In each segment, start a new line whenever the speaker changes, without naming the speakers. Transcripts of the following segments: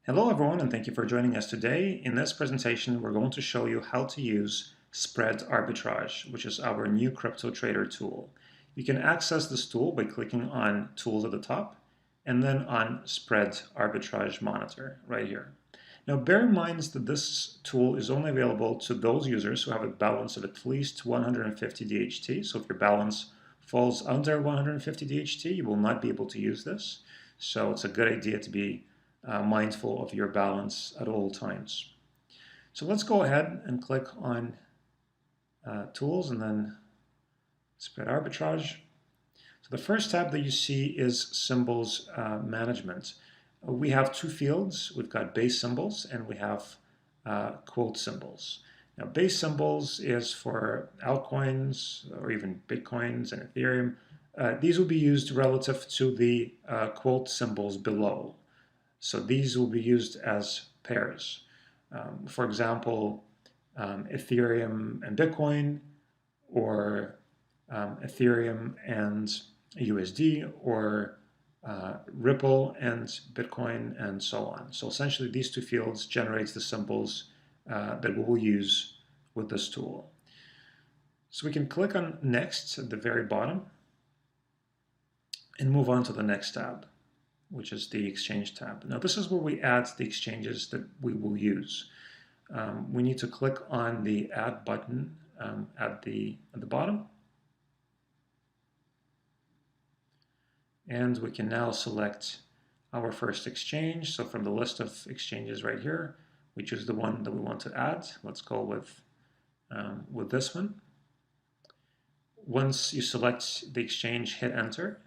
Hello everyone, and thank you for joining us today. In this presentation, we're going to show you how to use spread arbitrage, which is our new crypto trader tool. You can access this tool by clicking on Tools at the top and then on Spread Arbitrage Monitor right here. Now bear in mind that this tool is only available to those users who have a balance of at least 150 DHT. So if your balance falls under 150 DHT, you will not be able to use this. So it's a good idea to be mindful of your balance at all times. So let's go ahead and click on Tools and then Spread Arbitrage. So the first tab that you see is Symbols Management. We have two fields. We've got base symbols and we have quote symbols. Now base symbols is for altcoins or even Bitcoins and Ethereum. These will be used relative to the quote symbols below. So these will be used as pairs. For example, Ethereum and Bitcoin, or Ethereum and USD, or Ripple and Bitcoin, and so on. So essentially, these two fields generates the symbols that we will use with this tool. So we can click on Next at the very bottom and move on to the next tab, which is the exchange tab. Now this is where we add the exchanges that we will use. We need to click on the add button at the bottom. And we can now select our first exchange. So from the list of exchanges right here, we choose the one that we want to add. Let's go with this one. Once you select the exchange, hit enter,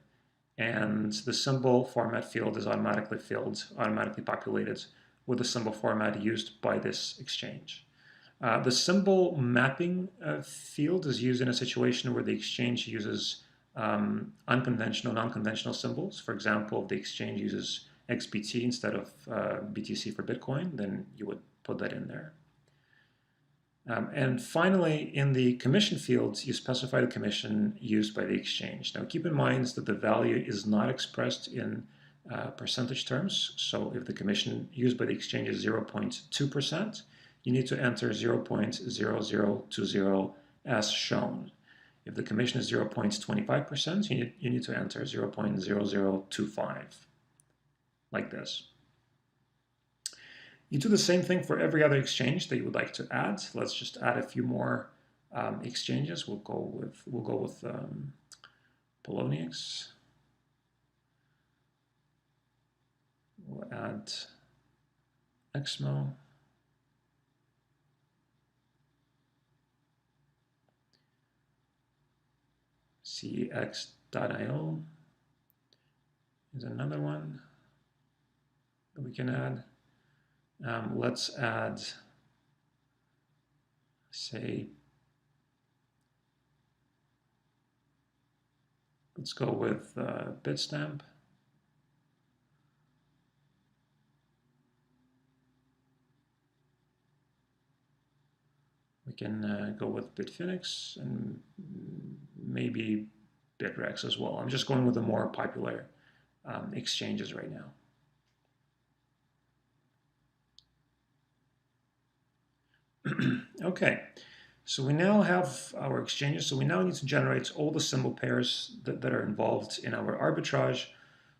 and the symbol format field is automatically populated with the symbol format used by this exchange. The symbol mapping field is used in a situation where the exchange uses unconventional, non-conventional symbols. For example, if the exchange uses XBT instead of BTC for Bitcoin, then you would put that in there. And finally, in the commission fields, you specify the commission used by the exchange. Now, keep in mind that the value is not expressed in percentage terms. So if the commission used by the exchange is 0.2%, you need to enter 0.0020 as shown. If the commission is 0.25%, you need to enter 0.0025, like this. You do the same thing for every other exchange that you would like to add. Let's just add a few more exchanges. We'll go with Poloniex. We'll add XMO. CX.io is another one that we can add. Let's add, say, let's go with Bitstamp. We can go with Bitfinex and maybe Bitrex as well. I'm just going with the more popular exchanges right now. Okay, so we now have our exchanges. So we now need to generate all the symbol pairs that are involved in our arbitrage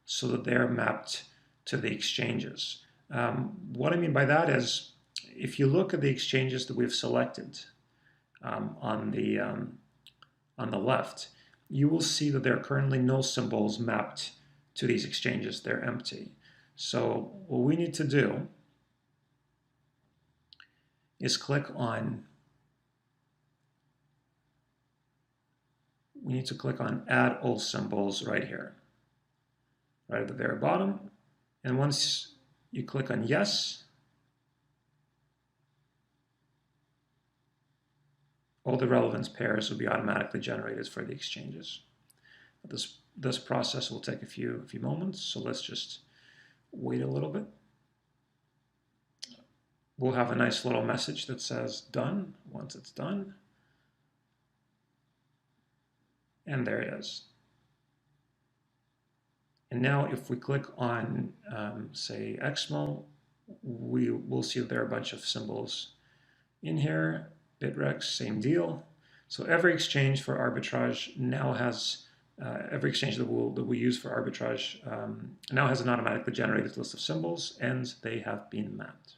so that they're mapped to the exchanges. What I mean by that is, if you look at the exchanges that we've selected on the left, you will see that there are currently no symbols mapped to these exchanges. They're empty. So what we need to do is click on, we need to click on Add All Symbols right here, right at the very bottom. And once you click on Yes, all the relevant pairs will be automatically generated for the exchanges. This process will take a few moments, so let's just wait a little bit. We'll have a nice little message that says done once it's done. And there it is. And now if we click on, say, XMO, we will see there are a bunch of symbols in here. BitREX, same deal. So every exchange for arbitrage now has, every exchange that we use for arbitrage now has an automatically generated list of symbols, and they have been mapped.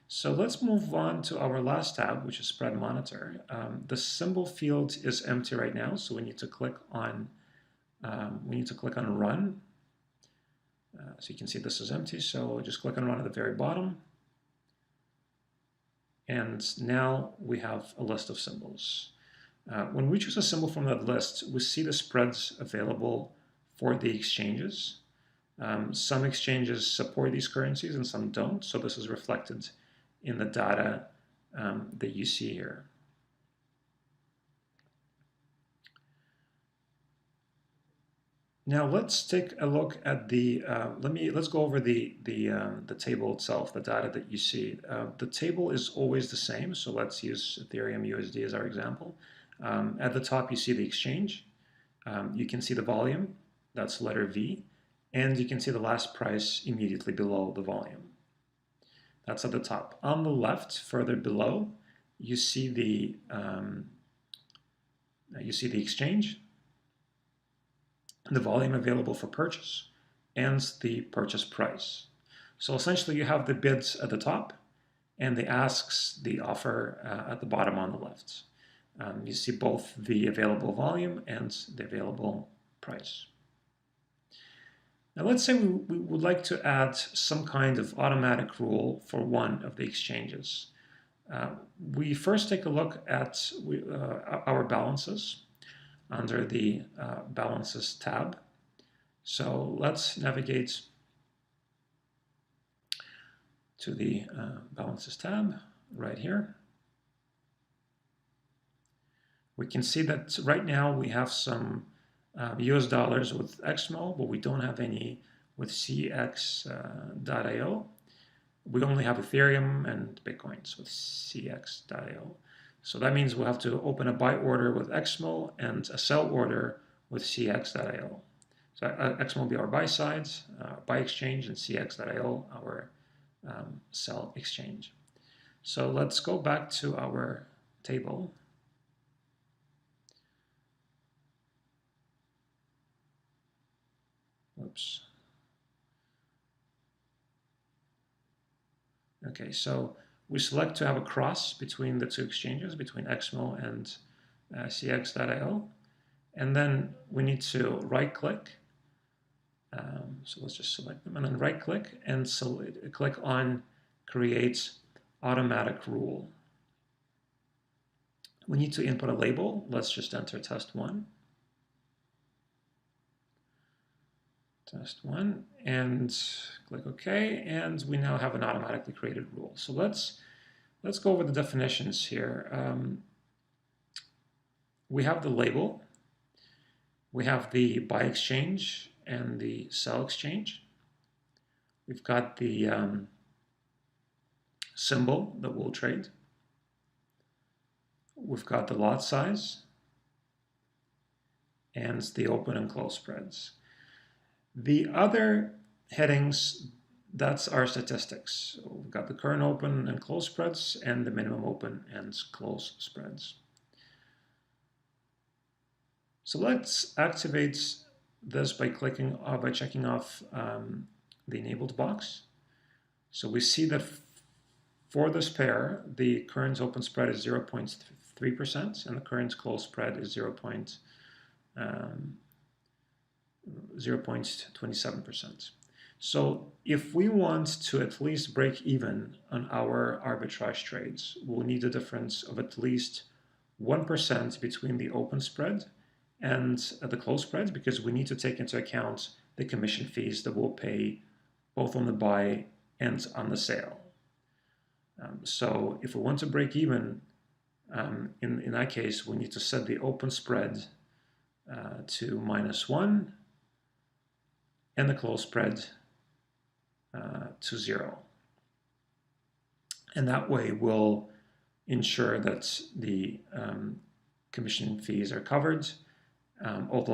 So let's move on to our last tab, which is Spread Monitor. The symbol field is empty right now, so we need to click on Run. So you can see this is empty, so just click on Run at the very bottom. And now we have a list of symbols. When we choose a symbol from that list, we see the spreads available for the exchanges. Some exchanges support these currencies and some don't, so this is reflected in the data that you see here. Now let's take a look at the, let's go over the table itself, the data that you see. The table is always the same, so let's use Ethereum USD as our example. At the top you see the exchange, you can see the volume, that's letter V, and you can see the last price immediately below the volume. That's at the top. On the left, further below, you see the exchange, the volume available for purchase, and the purchase price. So essentially you have the bids at the top and the asks, the offer at the bottom on the left. You see both the available volume and the available price. Now let's say we would like to add some kind of automatic rule for one of the exchanges. We first take a look at our balances under the Balances tab. So let's navigate to the Balances tab right here. We can see that right now we have some US dollars with XMO, but we don't have any with CX.io. We only have Ethereum and Bitcoins with CX.io. So that means we'll have to open a buy order with XMO and a sell order with CX.io. So XMO will be our buy side, buy exchange, and CX.io our sell exchange. So let's go back to our table. Oops. Okay, so we select to have a cross between the two exchanges, between XMO and CX.io. And then we need to right-click. So let's just select them. And then right-click and click on Create Automatic Rule. We need to input a label. Let's just enter test1. Test1, and click OK, and we now have an automatically created rule. So let's go over the definitions here. We have the label, we have the buy exchange and the sell exchange. We've got the symbol that we'll trade. We've got the lot size and the open and close spreads. The other headings, that's our statistics. So we've got the current open and close spreads and the minimum open and close spreads. So let's activate this by checking off the enabled box. So we see that for this pair, the current open spread is 0.3% and the current close spread is 0.27%. So if we want to at least break even on our arbitrage trades, we'll need a difference of at least 1% between the open spread and the close spread, because we need to take into account the commission fees that we'll pay both on the buy and on the sale. So if we want to break even, in that case, we need to set the open spread to -1 and the close spread to 0. And that way we'll ensure that the commission fees are covered, although